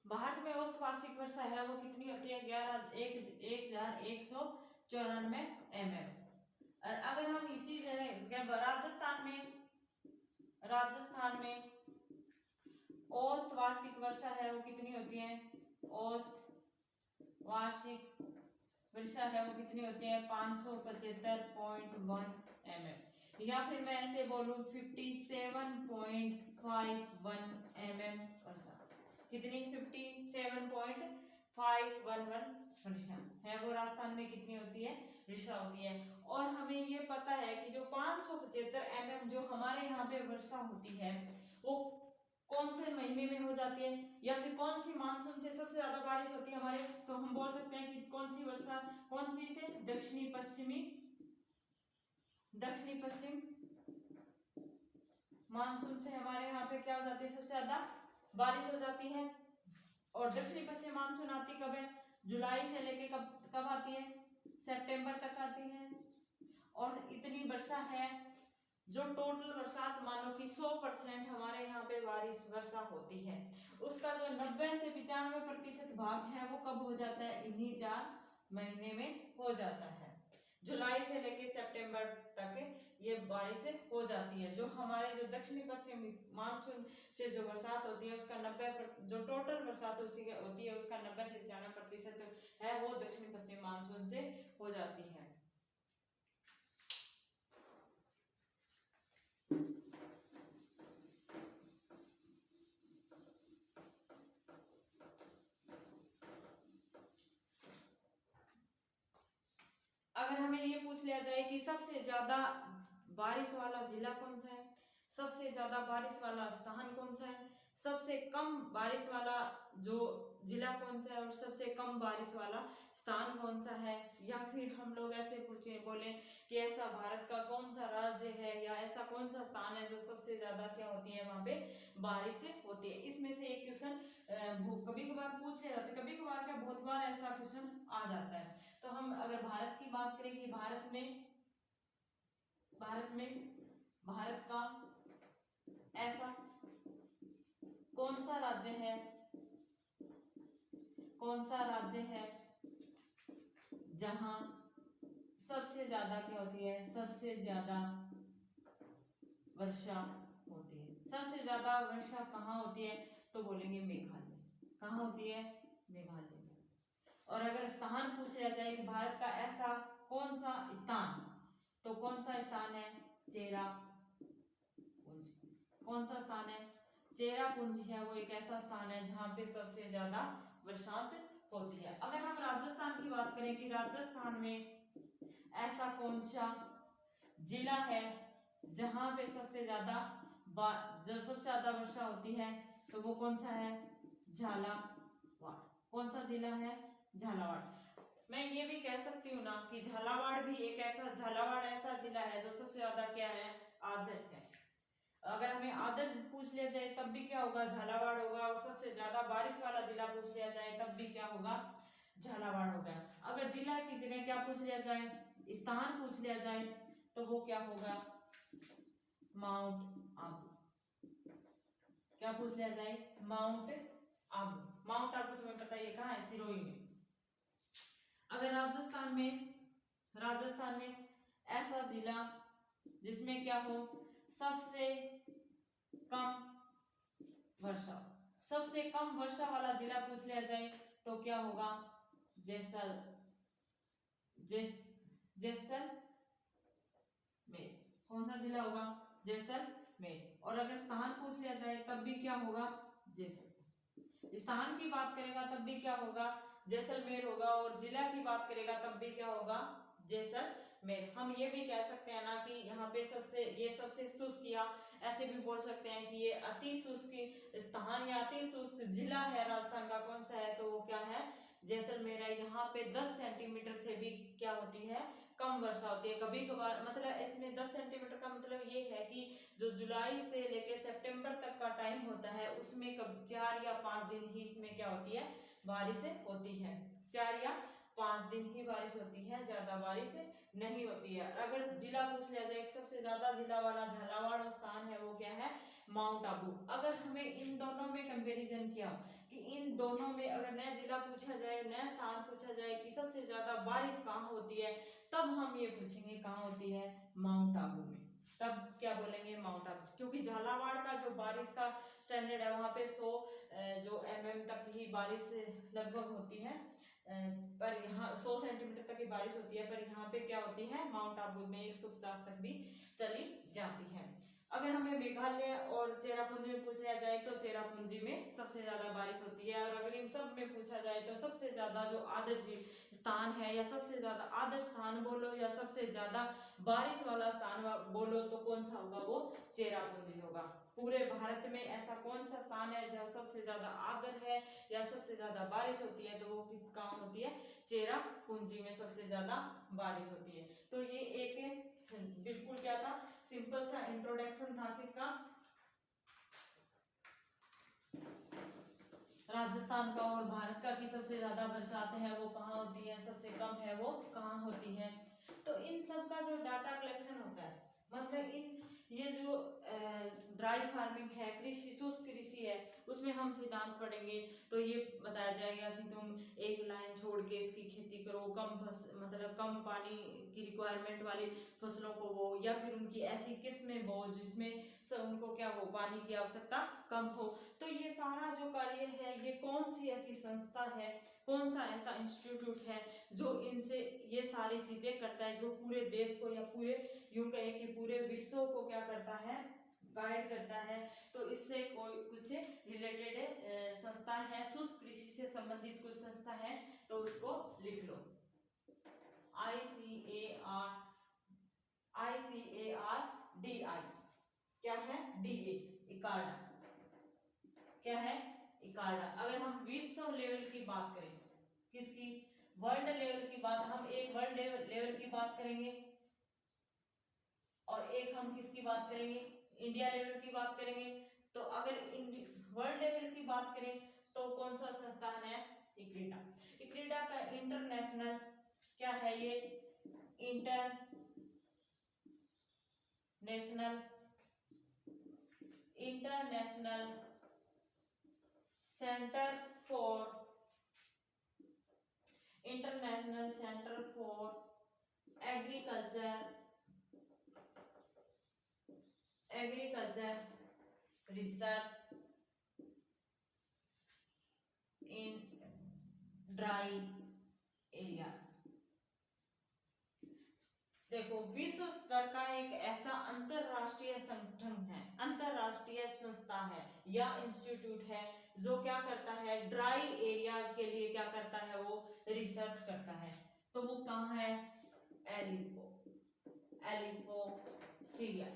भारत में औसत वार्षिक वर्षा है वो कितनी होती है? 11,194 mm। और अगर हम इसी जगह राजस्थान में औसत वार्षिक वर्षा है वो कितनी होती है? औसत वार्षिक वर्षा है वो कितनी होती है? 575.1 mm। या फिर मैं ऐसे बोलूं 57.51 mm वर्षा। कितनी? 57.511 वर्षा है वो राजस्थान में कितनी होती है? वर्षा होती है। और हमें ये पता है कि जो 575 mm जो हमारे यहाँ पे वर्षा होती है वो कौन से महीने में हो जाती है, या फिर कौन सी मानसून से सबसे ज्यादा बारिश होती है हमारे? तो हम बोल सकते हैं कि कौन सी वर्षा, कौन सी से? दक्षिणी पश्चिम मानसून से हमारे यहाँ पे क्या हो जाती है? सबसे ज्यादा बारिश हो जाती है। और दक्षिणी पश्चिम मानसून आती कब है? जुलाई से लेके कब कब आती है? सितंबर तक आती है। और इतनी वर्षा है जो टोटल बरसात मानो कि 100% हमारे यहाँ पे बारिश वर्षा होती है, उसका जो 90 से 95% भाग है वो कब हो जाता है? इन्हीं 4 महीने में हो जाता है। जुलाई से लेके सितंबर तक ये बारिश हो जाती है। जो हमारे जो दक्षिणी पश्चिम मानसून से जो बरसात होती है उसका 90 जो टोटल बरसात होती है उसका 90 से 95% है वो दक्षिणी पश्चिम मानसून से हो जाती है। अगर हमें ये पूछ लिया जाए कि सबसे ज्यादा बारिश वाला जिला कौन सा है, सबसे ज्यादा बारिश वाला स्थान कौन सा है, सबसे कम बारिश वाला जो जिला कौन सा है और सबसे कम बारिश वाला स्थान कौन सा है, या फिर हम लोग ऐसे पूछे बोले कि ऐसा भारत का कौन सा राज्य है या ऐसा कौन सा स्थान है जो सबसे ज्यादा क्या होती है वहां पे बारिश होती है। इसमें से एक क्वेश्चन कभी कभार पूछ लिया जाता है, कभी कभार क्या बहुत बार ऐसा क्वेश्चन आ जाता है। तो हम अगर भारत की बात करें कि भारत का ऐसा कौन सा राज्य है जहां सबसे ज्यादा क्या होती है? सबसे ज्यादा वर्षा होती है। सबसे ज्यादा वर्षा कहाँ होती है? तो बोलेंगे मेघालय। कहाँ होती है? मेघालय में। और अगर स्थान पूछ लिया जाए कि भारत का ऐसा कौन सा स्थान, तो कौन सा स्थान है? चेरापूंजी। कौन सा स्थान है? चेरापूंजी है वो एक ऐसा स्थान है जहां पे सबसे ज्यादा बरसात होती है। अगर हम राजस्थान की बात करें कि राजस्थान में ऐसा कौन सा जिला है जहां पे सबसे ज्यादा जब सबसे ज्यादा वर्षा होती है, तो वो कौन सा है? झालावाड़। कौन सा जिला है? झालावाड़। मैं ये भी कह सकती हूँ ना कि झालावाड़ ऐसा जिला है जो सबसे ज्यादा क्या है? आर्द्र है। अगर हमें आर्द्र पूछ लिया जाए तब भी क्या होगा? झालावाड़ होगा। और सबसे ज्यादा बारिश वाला जिला पूछ लिया जाए तब भी क्या होगा? झालावाड़ होगा। अगर जिला की जगह क्या पूछ लिया जाए, स्थान पूछ लिया जाए, तो वो क्या होगा? माउंट आबू। क्या पूछ लिया जाए? माउंट आबू। माउंट आबू तुम्हें पता है कहाँ है? सिरोही में। अगर राजस्थान में ऐसा जिला जिसमें क्या हो? सबसे कम वर्षा वाला जिला पूछ लिया जाए तो क्या होगा? जैसलमेर। कौन सा जिला होगा? जैसलमेर। और अगर स्थान पूछ लिया जाए तब भी क्या होगा? जैसलमेर। स्थान की बात करेगा तब भी क्या होगा? जैसलमेर होगा। और जिला की बात करेगा तब भी क्या होगा? जैसलमेर। हम ये भी कह सकते हैं ना कि यहाँ पे सबसे शुष्क, या ऐसे भी बोल सकते हैं कि ये अति शुष्क स्थान या अति शुष्क जिला है राजस्थान का। कौन सा है? तो वो क्या है? जैसलमेर है। यहाँ पे 10 सेंटीमीटर से भी क्या होती है? कम वर्षा होती है। कभी कभार मतलब इसमें 10 सेंटीमीटर का मतलब ये है कि जो जुलाई से लेके सितंबर तक का टाइम होता है उसमें 4 या 5 दिन ही इसमें क्या होती है? बारिश होती है। 4 या 5 दिन दिन ही बारिश होती है, ज्यादा बारिश नहीं होती है। अगर जिला पूछ लिया जाए, सबसे ज्यादा जिला वाला झालावाड़ स्थान है वो क्या है, माउंट आबू। अगर हमें इन दोनों में कंपैरिजन किया कि इन दोनों में अगर नया जिला पूछा जाए, नया स्थान पूछा जाए कि सबसे ज्यादा बारिश कहाँ होती है, तब हम ये पूछेंगे कहाँ होती है, माउंट आबू में। तब क्या बोलेंगे, माउंट आबू, क्योंकि झालावाड़ का जो बारिश का स्टैंडर्ड है वहां पे 100 जो mm तक ही बारिश लगभग होती है, पर यहाँ 100 सेंटीमीटर तक की बारिश होती है, पर यहाँ पे क्या होती है, माउंट आबू में 150 तक भी चली जाती है। अगर हमें मेघालय और चेरापूंजी में पूछ लिया जाए तो चेरापूंजी में सबसे ज्यादा बारिश होती है। और अगर इन सब में पूछा जाए तो सबसे ज्यादा जो आदर्श स्थान है, या सबसे ज्यादा आदर्श स्थान बोलो या सबसे ज्यादा बारिश वाला स्थान बोलो, तो कौन सा होगा, वो चेरापूंजी होगा। पूरे भारत में ऐसा कौन सा स्थान है जहाँ सबसे ज्यादा आर्द्र है या सबसे ज्यादा बारिश होती है, तो वो किस कहाँ होती है, चेरापूंजी में सबसे ज्यादा बारिश होती है। तो ये एक बिल्कुल क्या था, सिंपल सा इंट्रोडक्शन था किसका, राजस्थान का और भारत का, कि सबसे ज्यादा बरसात है वो कहाँ होती है, सबसे कम है वो कहाँ होती है। तो इन सब का जो डाटा कलेक्शन होता है, मतलब इन ये जो ड्राई फार्मिंग है, कृषि शुष्क कृषि है, उसमें हम सिद्धांत पढ़ेंगे। तो ये बताया जाएगा कि तुम एक लाइन छोड़ के इसकी खेती करो, मतलब कम पानी की रिक्वायरमेंट वाली फसलों को बो, या फिर उनकी ऐसी किस्में बो जिसमें उनको क्या हो, पानी की आवश्यकता कम हो। तो ये सारा जो कार्य है, ये कौन सी ऐसी संस्था है, कौन सा ऐसा इंस्टीट्यूट है जो इनसे ये सारी चीजें करता है, जो पूरे देश को या पूरे यूं कहे कि पूरे विश्व को क्या करता है, गाइड करता है। तो इससे कोई कुछ रिलेटेड संस्था है, शुष्क कृषि से संबंधित कुछ संस्था है, तो उसको लिख लो, ICARDI, क्या है, DA, इकार्डा, क्या है, इकार्डा। अगर हम विश्व लेवल की बात करें, किसकी, वर्ल्ड लेवल की बात, हम एक वर्ल्ड लेवल की बात करेंगे और एक हम किसकी बात करेंगे, इंडिया लेवल की बात करेंगे। तो अगर वर्ल्ड लेवल की बात करें तो कौन सा संस्थान है, इक्रीडा। इक्रीडा का इंटरनेशनल क्या है, ये international centre for agriculture research in dry areas. देखो, विश्व स्तर का एक ऐसा अंतरराष्ट्रीय संगठन है, अंतरराष्ट्रीय संस्था है या इंस्टीट्यूट है, जो क्या करता है, ड्राई एरियाज के लिए क्या करता है, वो रिसर्च करता है। तो वो कहाँ है, एलिपो सीरिया,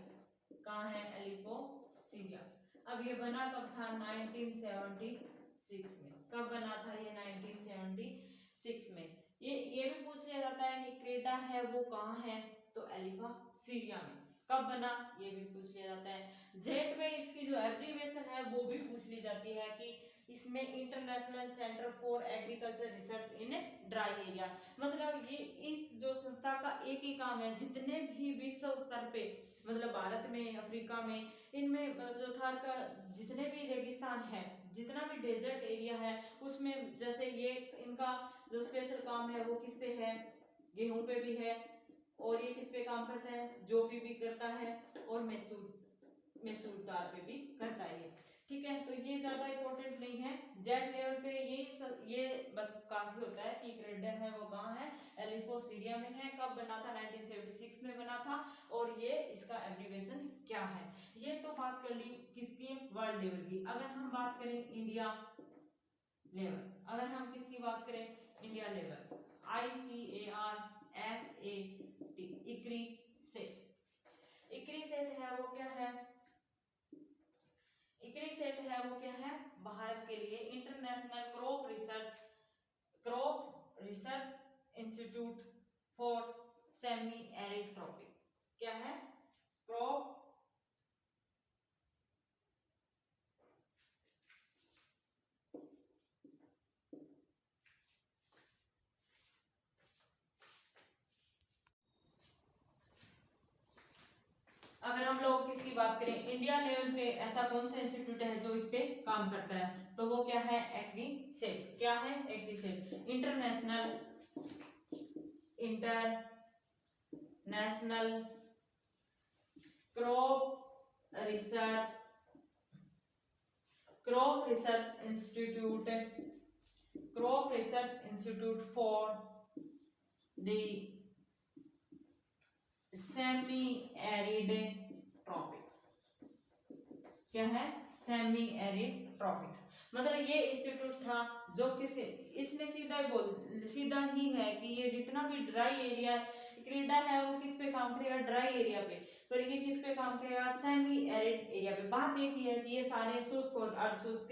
कहाँ है, एलिपो सीरिया। अब ये बना कब था, 1976 में। कब बना था ये, 1976 में। ये भी पूछ लिया जाता है कि क्रेटा है वो कहाँ है, तो एलिपा सीरिया में। कब बना, ये भी पूछ लिया जाता है। जेड में इसकी जो एब्रीविएशन है वो भी पूछ ली जाती है कि इसमें international centre for agriculture research in dry area, मतलब ये इस जो संस्था का एक ही काम है, जितने भी विश्व स्तर पे, मतलब भारत में, अफ्रीका में, इनमें मतलब जो थार का जितने भी रेगिस्तान है, जितना भी डेजर्ट एरिया है, उसमें जैसे ये इनका जो स्पेशल काम है वो किस पे है, गेहूं पे भी है, और ये किस पे काम करता है, जो भी करता है, और मैसूर दाल पे भी करता है ये। ठीक है, तो ये ज्यादा इंपॉर्टेंट नहीं है। जेड लेवल पे ये बस काफी होता है कि ग्रेडर है वो कहाँ है, एलिपो सीरिया में है। कब बना था, 1976 में बना था। और ये इसका एब्रीविएशन क्या है, ये तो बात कर ली किसकी, वर्ल्ड लेवल की। अगर हम बात करें इंडिया लेवल, अगर हम किसकी बात करें, इंडिया लेवल, ICARSAT, इक्री सेट है वो क्या है, इक्री सेट है वो क्या है, भारत के लिए International crop research institute for Semi Arid Tropic. क्या है, क्रॉप करें इंडिया लेवल पे ऐसा कौन सा इंस्टीट्यूट है जो इस पे काम करता है, तो वो क्या है, एग्रीसेट। क्या है, ICRISAT, international crop research institute for the semi arid tropics. क्या है, सेमी एरिड ट्रॉपिक्स। मतलब ये इंस्टीट्यूट था जो किसी, इसने सीधा ही है कि ये जितना भी ड्राई एरिया क्रीडा है वो किस पे काम करेगा, ड्राई एरिया पे। तो ये किस पे काम करेगा, सेमी एरिड एरिया पे। बात एक ही है कि ये सारे शुष्क और अर्धशुष्क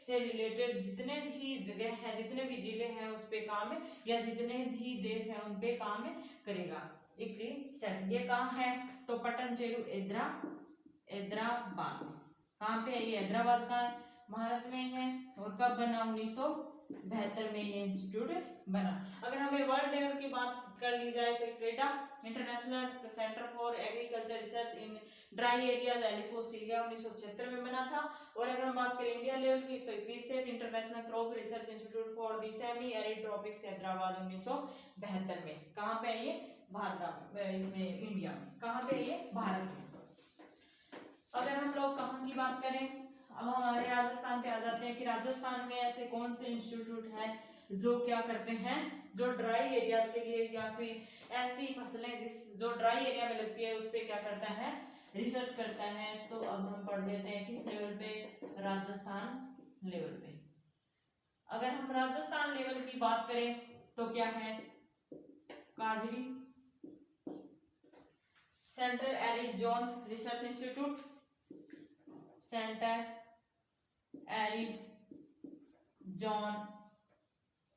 से रिलेटेड जितने भी जगह है, जितने भी जिले हैं उस पे काम, या जितने भी देश हैं उन पे काम करेगा एग्रीसेट। ये कहाँ है, तो पटनचेरू हैदराबाद में। कहाँ पे है ये, हैदराबाद का है, भारत में ही है। और कब बना, 1972 में ये इंस्टीट्यूट बना। अगर हमें वर्ल्ड लेवल की बात कर ली जाए तो क्रेटा international centre for agriculture research in dry area एलिकोसिया 1976 में बना था। और अगर हम बात करें इंडिया लेवल की तो ICRISAT international crop research institute for the semi arid tropics Hyderabad 1972 में। कहाँ पे है ये, भारत में, इसमें इंडिया में। कहाँ पे है ये, भारत में। अगर हम लोग कहाँ की बात करें, अब हमारे राजस्थान पे आ जाते हैं कि राजस्थान में ऐसे कौन से इंस्टीट्यूट है जो क्या करते हैं, जो ड्राई एरियाज के लिए या फिर ऐसी फसलें जो ड्राई एरिया में लगती है उस पे क्या करता है, रिसर्च करता है। तो अब हम पढ़ लेते हैं किस लेवल पे, राजस्थान लेवल पे। अगर हम राजस्थान लेवल की बात करें तो क्या है, काजरी central arid zone research institute, centre arid zone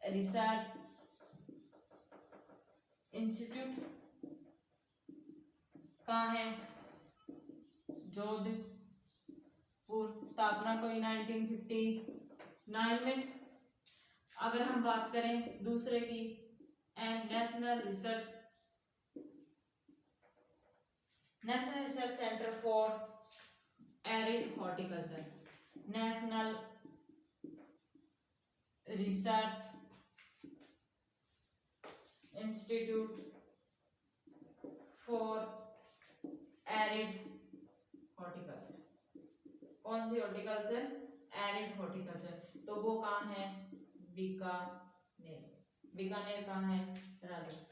research institute कहाँ है, जोधपुर। स्थापना कोई 1959 में। अगर हम बात करें दूसरे की, national research centre for arid horticulture, national research institute for arid horticulture. कौन सी हॉर्टिकल्चर, एरिड हॉर्टिकल्चर। तो वो कहाँ है, बीकानेर। बीकानेर कहाँ है, राजस्थान।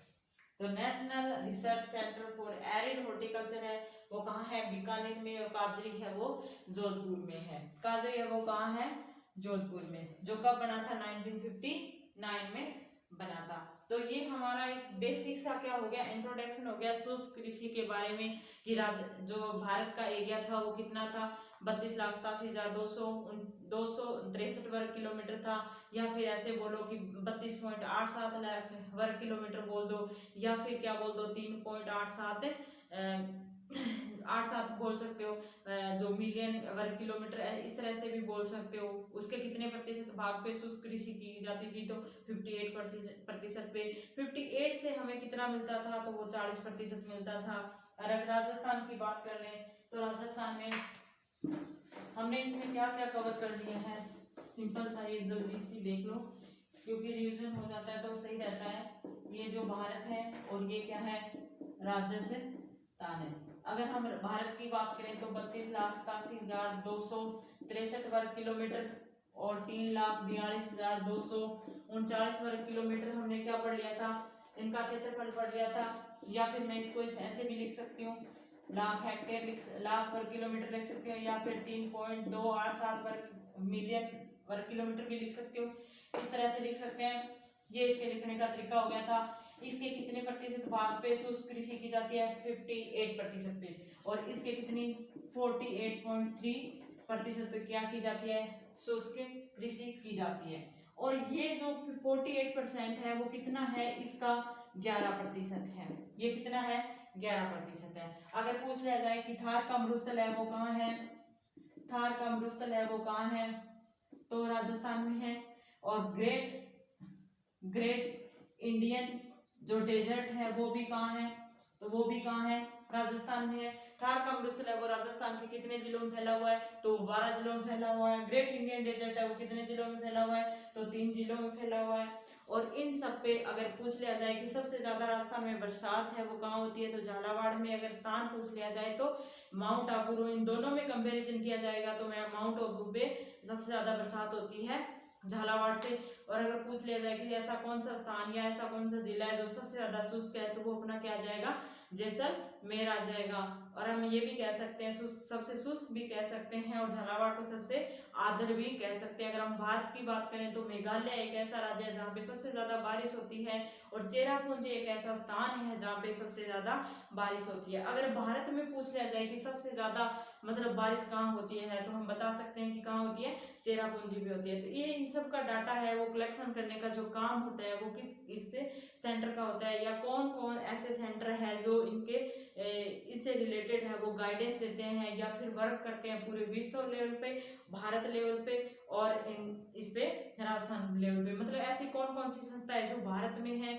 तो national research centre for arid horticulture है वो कहाँ है, बीकानेर में। और काजरी है वो जोधपुर में है। काजरी है वो कहाँ है, जोधपुर में। जो कब बना था, 1959 में बना था। तो ये हमारा एक बेसिक सा क्या हो गया, इंट्रोडक्शन हो गया शुष्क कृषि के बारे में कि जो भारत का एरिया था वो कितना था, 32,87,263 वर्ग किलोमीटर था। या फिर ऐसे बोलो कि 32.87 लाख वर्ग किलोमीटर बोल दो, या फिर क्या बोल दो 3.87 बोल सकते हो, जो मिलियन वर्ग किलोमीटर है, इस तरह से भी बोल सकते हो। उसके कितने प्रतिशत भाग पे शुष्क कृषि की जाती थी, तो 58% पे। 58 से हमें कितना मिलता था, तो वो 40% मिलता था। और अगर राजस्थान की बात कर लें तो राजस्थान में हमने इसमें क्या क्या कवर कर लिया है, सिंपल सा ये जल्दी सी देख लो क्योंकि रिवीजन हो जाता है तो सही रहता है। ये जो भारत है और ये क्या है, राजस्थान है। अगर हम भारत की बात करें तो 32,87,263 वर्ग किलोमीटर और 3,42,239 वर्ग किलोमीटर हमने क्या पढ़ लिया था, इनका क्षेत्रफल पढ़ लिया था। या फिर मैं इसको ऐसे भी लिख सकती हूँ, लाख वर्ग किलोमीटर लिख सकती हूँ, या फिर 3.287 मिलियन वर्ग किलोमीटर भी लिख सकती हूँ। इस तरह से लिख सकते हैं। ये इसके लिखने का तरीका हो गया था। इसके कितने प्रतिशत भाग पे शुष्क कृषि की जाती है, 58% पे। और इसके कितनी 48.3% पे क्या की जाती है, शुष्क कृषि की जाती है। और ये जो 48% है वो कितना है, इसका 11% है। ये कितना है, 11% है। अगर पूछ लिया जाए कि थार का मरुस्थल है वो कहाँ है, थार का मरुस्थल है वो कहाँ है, तो राजस्थान में है। और ग्रेट इंडियन जो डेजर्ट है वो भी कहाँ है, तो वो भी कहाँ है, राजस्थान में है। थार का मरुस्थल है वो राजस्थान के कितने जिलों में फैला हुआ है, तो 12 जिलों में फैला हुआ है। ग्रेट इंडियन डेजर्ट है वो कितने जिलों में फैला हुआ है, तो 3 जिलों में फैला हुआ है। और इन सब पे अगर पूछ लिया जाए कि सबसे ज्यादा राजस्थान में बरसात है वो कहाँ होती है, तो झालावाड़ में। अगर स्थान पूछ लिया जाए तो माउंट आबू, इन दोनों में कंपैरिजन किया जाएगा तो मैं माउंट आबू पे सबसे ज्यादा बरसात होती है झालावाड़ से। और अगर पूछ लिया जाए कि ऐसा कौन सा स्थान या ऐसा कौन सा जिला है जो सबसे ज्यादा शुष्क है, तो वो अपना क्या आ जाएगा, जैसलमेर आ जाएगा। और हम ये भी कह सकते हैं सबसे शुष्क भी कह सकते हैं, और झालावाड़ को सबसे आर्द्र भी कह सकते हैं। अगर हम भारत की बात करें तो मेघालय एक ऐसा राज्य है जहाँ पे सबसे ज्यादा बारिश होती है, और चेरापूंजी एक ऐसा स्थान है जहाँ पे सबसे ज्यादा बारिश होती है। अगर भारत में पूछ लिया जाए कि सबसे ज्यादा मतलब बारिश कहाँ होती है, तो हम बता सकते हैं कि कहाँ होती है, चेरापूंजी भी होती है। तो ये इन सब का डाटा है वो कलेक्शन करने का जो काम होता है वो किस इससे सेंटर का होता है, या कौन कौन ऐसे सेंटर है जो इनके इससे रिलेटेड है वो गाइडेंस देते हैं या फिर वर्क करते हैं पूरे विश्व लेवल पे, भारत लेवल पे, और इस पे राजस्थान लेवल पे। मतलब ऐसी कौन कौन सी संस्था है जो भारत में है,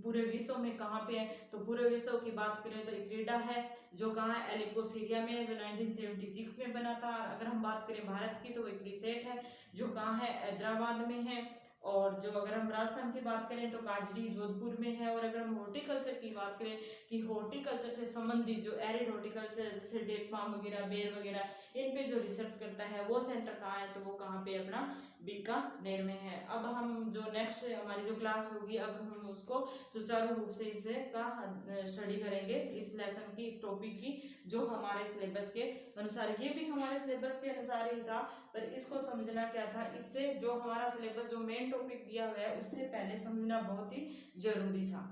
पूरे विश्व में कहाँ पे है, तो पूरे विश्व की बात करें तो इक्रीडा है जो कहाँ है, एलिकोसिरिया में, जो 1976 में बना था। अगर हम बात करें भारत की तो वो इक्रीसेट है जो कहाँ है, हैदराबाद में है। और जो अगर हम राजस्थान की बात करें तो काजरी जोधपुर में है। और अगर हम हॉर्टिकल्चर की बात करें कि हॉर्टिकल्चर से संबंधित जो एरिड हॉर्टिकल्चर जैसे डेट पाम वगैरह, बेर वगैरह, इन पे जो रिसर्च करता है वो सेंटर कहाँ है, तो वो कहाँ पे अपना बीकानेर में है। अब हम जो नेक्स्ट हमारी जो क्लास होगी अब हम उसको सुचारू रूप से इसे का स्टडी करेंगे, इस लेसन की, इस टॉपिक की, जो हमारे सिलेबस के अनुसार। ये भी हमारे सिलेबस के अनुसार ही था, पर इसको समझना क्या था, इससे जो हमारा सिलेबस जो मेन टॉपिक दिया हुआ है उससे पहले समझना बहुत ही जरूरी था।